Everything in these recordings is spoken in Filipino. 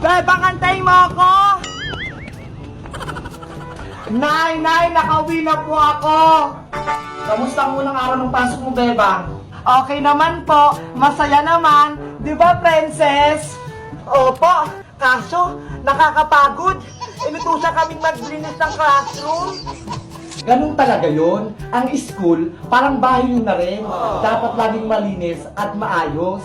Bebang, antay mo ako! Nay, nakauwi na po ako! Kamusta ang unang araw ng pasok mo, Bebang? Okay naman po, masaya naman. Di ba, Princess? Opo, kaso nakakapagod. Inutusan kaming maglinis ng classroom. Ganun talaga yon. Ang school, parang bahay nyo na rin. Dapat laging malinis at maayos.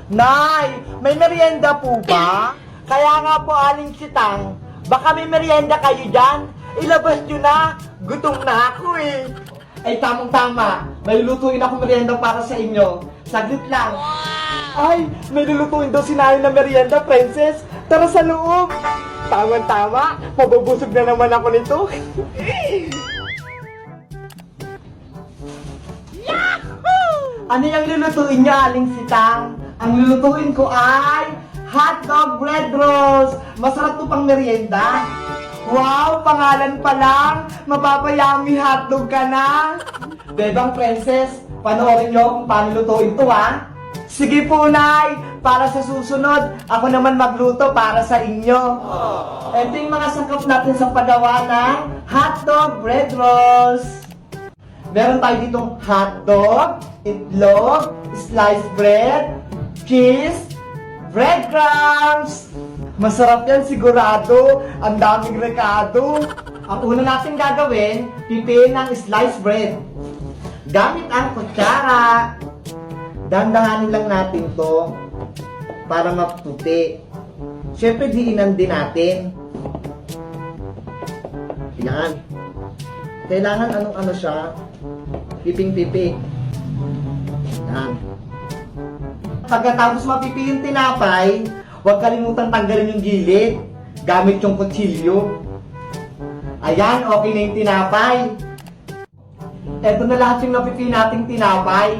Nay, may merienda po ba? Kaya nga po, Aling Sitang, baka may merienda kayo dyan. Ilabas nyo na. Gutom na ako eh. Ay, tamang-tama. May lulutuin ako merienda para sa inyo. Saglit lang. Ay, may lulutuin daw si Nanay na merienda, Princess. Tara sa loob. Tamang-tama. Mabubusog na naman ako nito. Ano yung lulutuin niyo, Aling Sitang? Ang lulutuin ko ay hotdog bread rolls. Masarap to pang merienda. Wow, pangalan pa lang. Mapapayami hotdog ka na. Bebang Princess, panoorin niyo kung paano lutuin to, ha? Sige po, Nay. Para sa susunod, ako naman magluto para sa inyo. Ito yung mga sangkap natin sa paggawa ng hotdog bread rolls. Meron tayo ditong hotdog, itlog, sliced bread, cheese, breadcrumbs. Masarap yan sigurado. Ang daming rekado. Ang una natin gagawin, pipiin ng sliced bread. Gamit ang kutsara. Dandahanin lang natin to para maputi. Siyempre, diinan din natin. Yan. Kailangan anong-ano siya. Piping-pipi. Yan. Pagkatapos mapipi yung tinapay, huwag kalimutan tanggalin yung gilid. Gamit yung kutsilyo. Ayan, okay na yung tinapay. Eto na lahat yung napipi nating tinapay.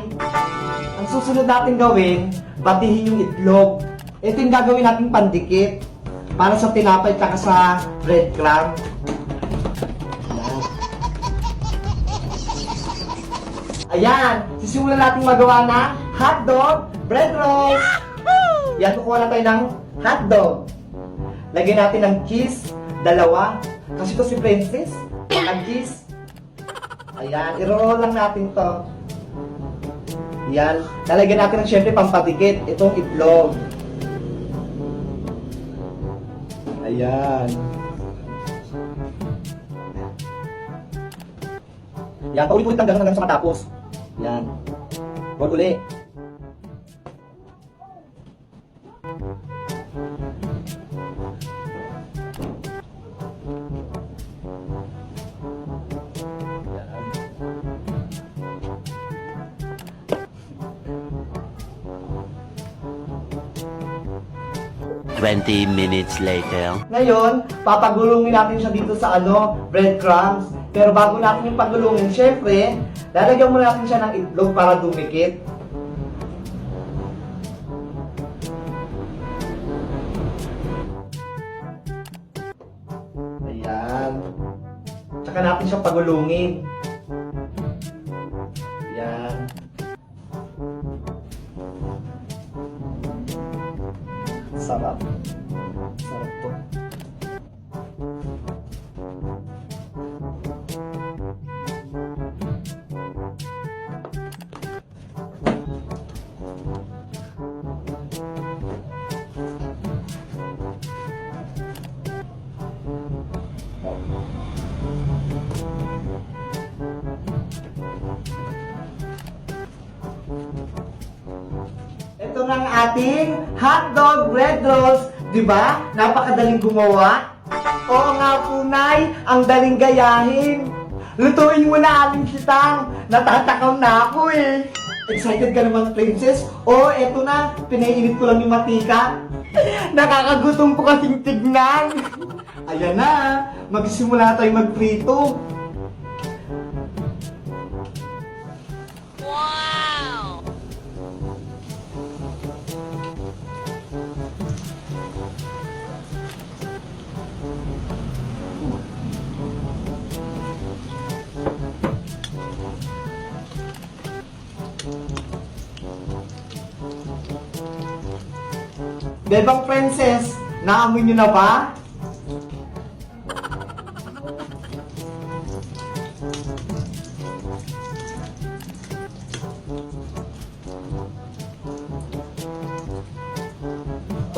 Ang susunod natin gawin, batihin yung itlog. Ito yung gagawin nating pandikit para sa tinapay at sa breadcrumb. Ayan, sisimulan natin magawa na hotdog bread rolls. Yan, kukuha na tayo ng hotdog. Lagyan natin ng cheese, 2. Kasi ito si Princess, ang cheese. Ayan, i-roll lang natin to. Yan, lalagyan natin ng syempre pampatikit, itong itlog. Ayan. Yan, paulit-ulit hanggang sa matapos. Yan. Roll ulit. Yan. 20 minutes later. Ngayon, papagulungin natin siya dito sa breadcrumbs. Pero bago natin yung pagulungin, syempre, lalagyan muna natin siya ng itlog para dumikit. Ayan. Tsaka natin siya pagulungin. Ayan. Sarap. Sarap to. Ito na ang ating hotdog bread rolls. Diba? Napakadaling gumawa. Oo nga po, Nay. Ang daling gayahin. Lutuin mo na, Aling Sitang. Natatakaw na ako eh. Excited ka naman, Princess? Oo, eto na. Pinainit ko lang yung matika. Nakakagutom ko kasing tignan. Ayan na. Magsimula tayo magprito. Bebang Princess, naamoy nyo na ba?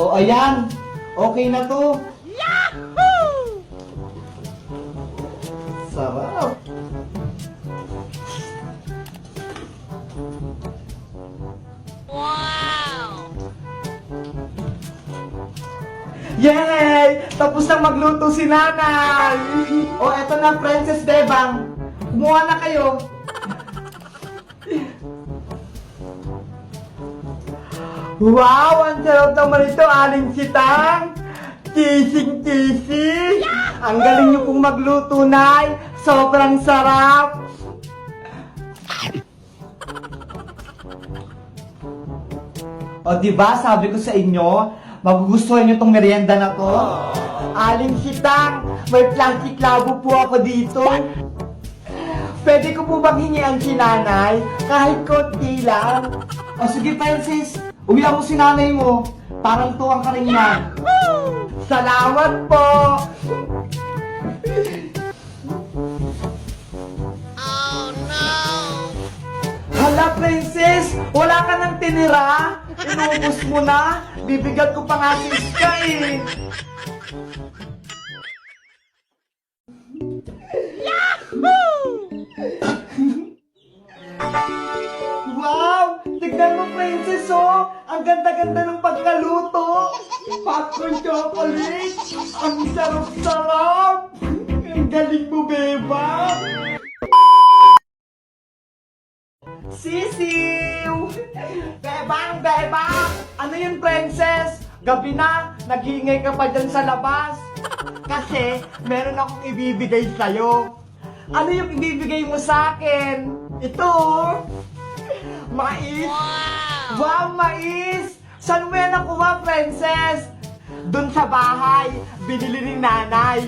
O ayan, okay na to. Yahoo! Sarap. Yay! Tapos na magluto si nanay! O, eto na, Princess Bebang. Kumuha na kayo. Wow! Ang sarap naman ito, Aling Sitang! Kising-kisi! Ang galing niyo pong magluto, Nay! Sobrang sarap! O, diba? Sabi ko sa inyo, magugustuhan niyo tong merienda na to. Aling Sitang, may plastic labo po ako dito. Pwede ko po bang hingian si nanay? Kahit konti lang. O sige, Princess, umiyak mo si nanay mo. Parang tuwang ka rin yan. Salamat po! Hala, Princess! Wala ka nang tinira? Inubos mo na? Bibigyan ko pa nga si Iska eh! Wow! Tignan mo, Princess, oh! Ang ganda-ganda ng pagkaluto! Popcorn chocolate! Ang sarap-sarap! Ang galing mo, Beba! Sisiw! Bebang! Bebang! Ano yun, Princess? Gabi na, nag-iingay ka pa dyan sa labas. Kasi, meron akong ibibigay sa'yo. Ano yung ibibigay mo sa akin? Ito! Mais! Wow, mais! Saan mo yan nakuha, Princess? Doon sa bahay, binili ni nanay.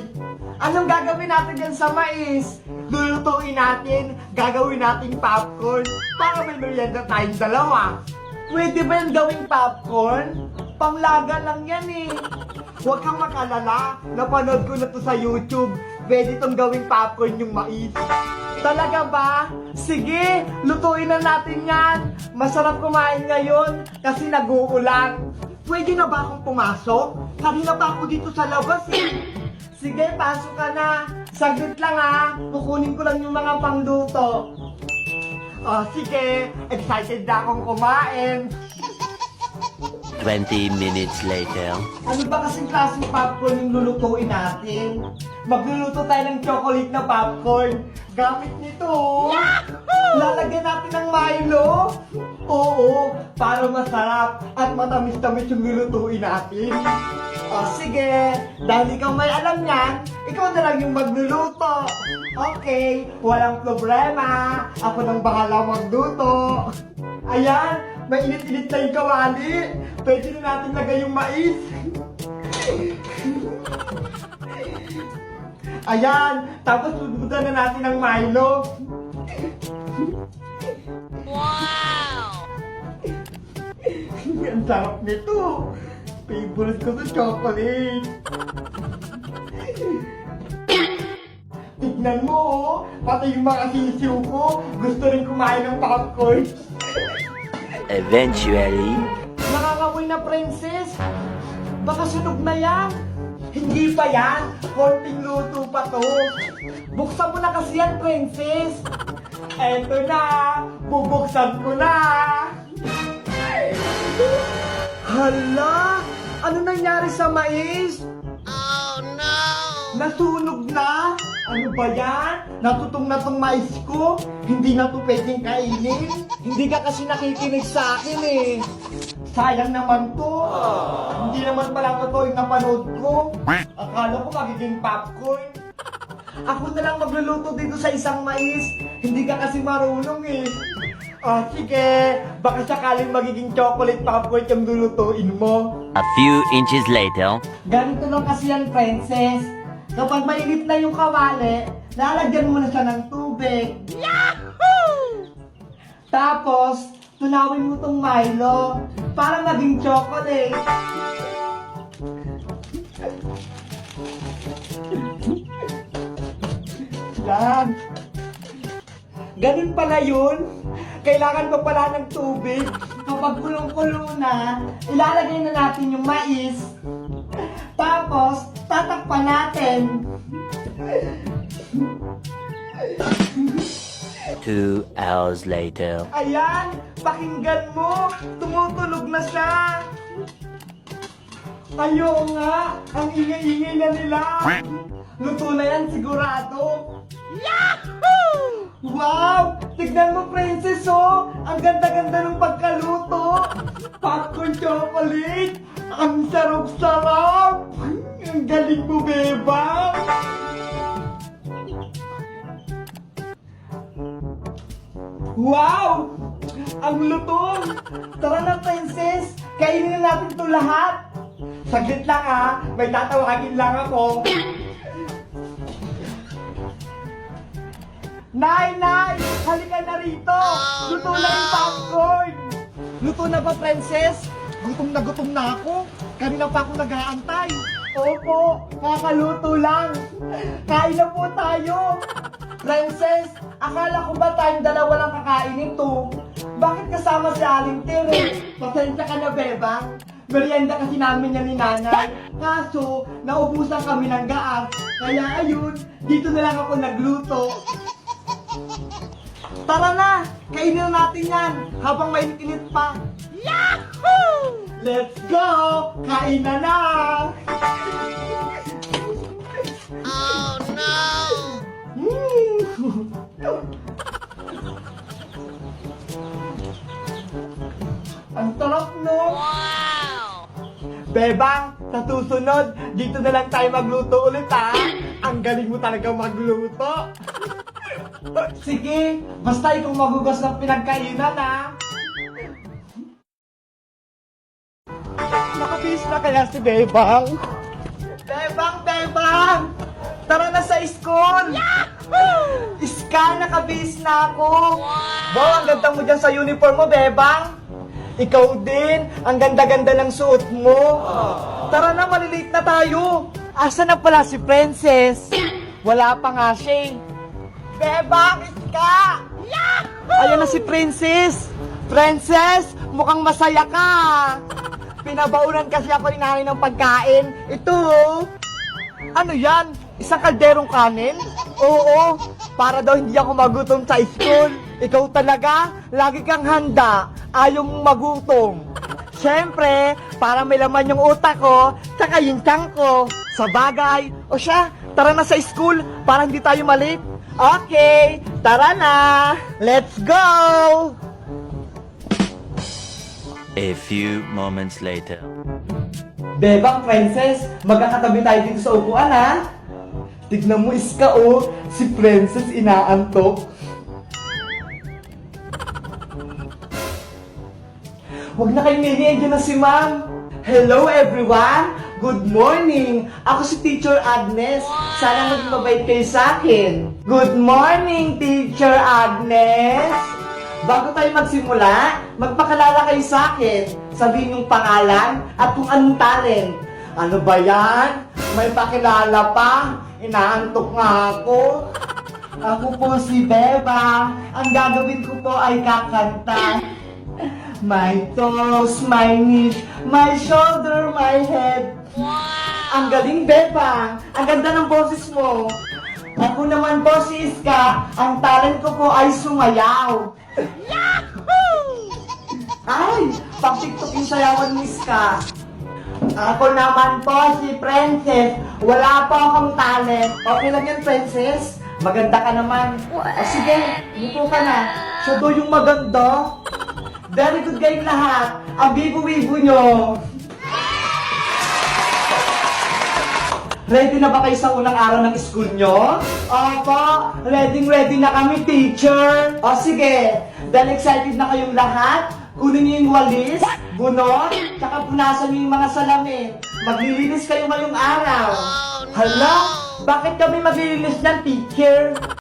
Anong gagawin natin dyan sa mais? Lulutuin natin, gagawin nating popcorn para may merienda tayong dalawa. Pwede ba yung gawing popcorn? Panglaga lang yan eh. Huwag kang mag-alala, napanood ko na to sa YouTube. Pwede itong gawing popcorn yung mais. Talaga ba? Sige, lutuin na natin yan. Masarap kumain ngayon kasi nag-uulan. Pwede na ba akong pumasok? Kanina pa ako dito sa labas eh. Sige, pasok ka na. Saglit lang ha. Kukunin ko lang yung mga pangluto. Oh, sige. Excited na akong kumain. 20 minutes later. Ano ba kasing klaseng popcorn yung lulutuin natin? Magluluto tayo ng chocolate na popcorn. Gamit nito. Lalagyan natin ng Milo. Oo, para masarap at matamis-tamis yung lulutuin natin. O sige, dahil ikaw may alam yan, ikaw na lang yung magluluto. Okay, walang problema. Ako nang bahala magluto. Ayan, mainit-init na yung kawali. Pwede na natin lagay yung mais. Ayan, tapos susubutan na natin ng Milo. Wow! Ang sarap nito. Favorite ko to chocolate. Tignan mo oh, pati yung mga sisiw ko, gusto rin kumain ng popcorn. Eventually. Nakakamoy na, Princess. Baka sunog na yan. Hindi pa yan. Konting luto pa to. Buksan mo na kasi yan, Princess. Eto na. Bubuksan ko na. Hala! Ano nangyari sa mais? Oh no! Nasunog na? Ano ba yan? Natutong na tong mais ko? Hindi na to pwedeng kainin? Hindi ka kasi nakikinig sa akin eh. Sayang naman to. Hindi naman pala to yung napanood ko. Akala ko magiging popcorn. Ako na lang magluluto dito sa isang mais. Hindi ka kasi marunong eh. Sige. Baka sakaling magiging chocolate popcorn yung lulutuin mo. A few inches later. Ganito lang kasi yan, Princess. Kapag mainit na yung kawali, lalagyan mo na siya ng tubig. Yahoo! Tapos, tunawin mo tong Milo para maging chocolate. Yan. Ganun pala yun. Kailangan pa pala ng tubig. Kapag kulong-kulo na, ilalagay na natin yung mais. Tapos, tatakpan natin. 2 hours later. Ayan, pakinggan mo. Tumutulog na siya. Ayaw nga, ang ingay-ingay na nila. Luto na yan sigurado. Yahoo! Wow! Tignan mo, princess, oh! Ang ganda-ganda ng pagkaluto! Popcorn chocolate! Ang sarap-sarap! Ang galing mo, beba! Wow! Ang lutong! Tara na, princess! Kainin na natin ito lahat! Saglit lang, ha! May tatawagin lang ako! Nay! Nay! Halika na rito! Luto na yung popcorn! Luto na ba, princess? Gutom na ako. Kanina pa ako nag-aantay. Opo, kakaluto lang. Kain na po tayo. Princess, akala ko ba tayong dalawa lang kakain nito? Bakit kasama si Aling Tere? Pasensya ka na, Bebang. Merienda kasi namin yan ni Nanay. Kaso, naubusan kami ng gaas. Kaya ayun, dito na lang ako nagluto. Tara na! Kainin na natin yan habang mainit-init pa. Yahoo! Let's go! Kain na na! Oh no! Ang sarap, no? Wow! Bebang, sa susunod, dito na lang tayo magluto ulit, ha? Ang galing mo talaga magluto. Sige, basta ikaw magugas ng pinagkainan, ha? Nakabis na kaya si Bebang? Bebang! Tara na sa school! Yahoo! Iska, nakabis na ako! Wow, ang ganda mo dyan sa uniform mo, Bebang! Ikaw din, ang ganda-ganda ng suot mo! Tara na, malilate na tayo! Asa na pala si Princess? Wala pa nga siya. Bebang, Iska! Yahoo! Ayan na si Princess! Princess, mukhang masaya ka! Pinabaunan kasi ako ni nanay ng pagkain. Ito, oh. Ano yan? Isang kalderong kanin? Oo, para daw hindi ako magutom sa school. Ikaw talaga, lagi kang handa. Ayaw mong magutom. Siyempre, para may laman yung utak ko, tsaka yung tiyan ko. Sa bagay. O siya, tara na sa school para hindi tayo malate. Okay, tara na. Let's go! A few moments later. Bebang, Princess, magkakatabi tayo dito sa upuan, ha? Tignan mo, Iska, oh. Si Princess inaantok. Huwag na kayong niliyan na si Ma'am. Hello, everyone! Good morning! Ako si Teacher Agnes. Sana maging mabait kayo sa akin. Good morning, Teacher Agnes! Bago tayo magsimula, magpakalala kayo sa akin. Sabihin yung pangalan at kung anong talent. Ano ba yan? May pakilala pa? Inaantok nga ako. Ako po si Beba. Ang gagawin ko po ay kakanta. My toes, my knees, my shoulder, my head. Ang galing, Beba. Ang ganda ng boses mo. Ako naman po si Iska. Ang talent ko po ay sumayaw. Yahoo! Ay, pag-tiktok yung sayawan ni Iska. Ako naman po si Princess. Wala po akong talent. Okay lang yan, Princess. Maganda ka naman. O sige, luto ka na. Siya daw yung maganda. Very good kayong lahat. Ang bibo-wibo nyo. Ready na ba kayo sa unang araw ng school nyo? Opo, ready na kami, teacher. O sige, dahil excited na kayong lahat, kunin niyo yung walis, bunot, tsaka punasan niyo yung mga salamin. Maglilinis kayo ngayong araw. Hala, bakit kami maglilinis ng teacher?